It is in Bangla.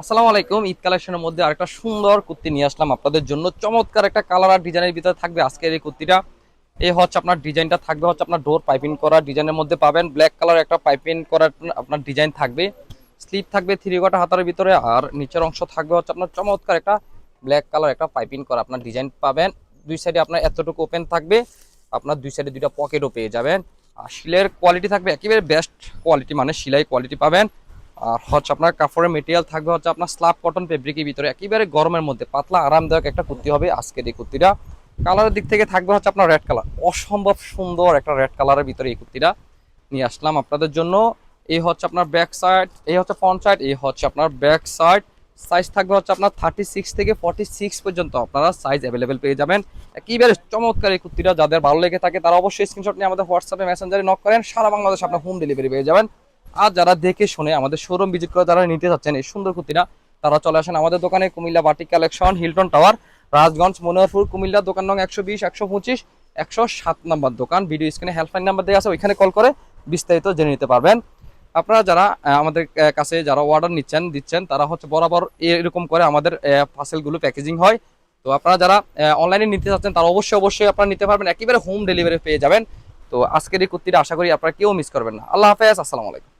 আসসালামু আলাইকুম। ঈদ কালেকশনের মধ্যে আরেকটা সুন্দর কুর্তি নিয়ে আসলাম আপনাদের জন্য। চমৎকার একটা কালার আর ডিজাইনের ভিতরে থাকবে আজকের এই কুর্তিটা। এই হচ্ছে আপনার ডিজাইনটা থাকবে হচ্ছে আপনার ডোর পাইপিং করা ডিজাইনের মধ্যে পাবেন। ব্ল্যাক কালার একটা পাইপিং করা আপনার ডিজাইন থাকবে। স্লিপ থাকবে 3/4 হাতার ভিতরে, আর নিচের অংশ থাকবে হচ্ছে আপনার চমৎকার একটা ব্ল্যাক কালার একটা পাইপিং করা আপনার ডিজাইন পাবেন। দুই সাইডে আপনার এতটুকু ওপেন থাকবে, আপনার দুই সাইডে দুইটা পকেটও পেয়ে যাবেন। আর শিলের কোয়ালিটি থাকবে একেবারে বেস্ট কোয়ালিটি, মানে সেলাই কোয়ালিটি পাবেন। আর হচ্ছে আপনার কাপড়ের মেটেরিয়াল থাকবে হচ্ছে আপনার স্ল্যাব কটন ফেব্রিকের ভিতরে, একেবারে গরমের মধ্যে পাতলা আরামদায়ক একটা কুর্তি হবে আজকের এই কুর্তিটা। কালারের দিক থেকে থাকবে হচ্ছে আপনার রেড কালার, অসম্ভব সুন্দর একটা রেড কালারের ভিতরে এই কুর্তিটা নিয়ে আসলাম আপনাদের জন্য। এই হচ্ছে আপনার ব্যাক সাইড, এই হচ্ছে ফ্রন্ট সাইড, এই হচ্ছে আপনার ব্যাক সাইড। সাইজ থাকবে হচ্ছে আপনার 36 থেকে 46 পর্যন্ত আপনারা সাইজ অ্যাভেলেবেল পেয়ে যাবেন। একেবারে চমৎকার এই কুর্তিটা, যাদের ভালো লেগে থাকে তারা অবশ্যই স্ক্রিনশট নিয়ে আমাদের হোয়াটসঅ্যাপে মেসেঞ্জারে নক করেন, সারা বাংলাদেশ আপনার হোম ডেলিভারি পেয়ে যাবেন। আর যারা দেখে শুনে আমাদের শোরুম ভিজিট করে যারা নিতে চাচ্ছেন এই সুন্দর কুর্তিটা, তারা চলে আসেন আমাদের দোকানে, Comilla batik collection, Hilton tower, Rajganj, Manoharpur, Comilla. দোকান নং 120, 125, 107 নাম্বার দোকান। ভিডিও স্ক্রিনে হেল্পলাইন নাম্বার দেওয়া আছে, ওইখানে কল করে বিস্তারিত জেনে নিতে পারবেন। আপনারা যারা আমাদের কাছে যারা অর্ডার দিচ্ছেন তারা হচ্ছে বরাবর এরকম করে আমাদের পার্সেলগুলো প্যাকেজিং হয়। তো আপনারা যারা অনলাইনে নিতে চাচ্ছেন তারা অবশ্যই আপনারা নিতে পারবেন, একেবারে হোম ডেলিভারি পেয়ে যাবেন। তো আজকের এই কুর্তিটা আশা করি আপনারা কেউ মিস করবেন না। আল্লাহ হাফেজ, আসসালামু আলাইকুম।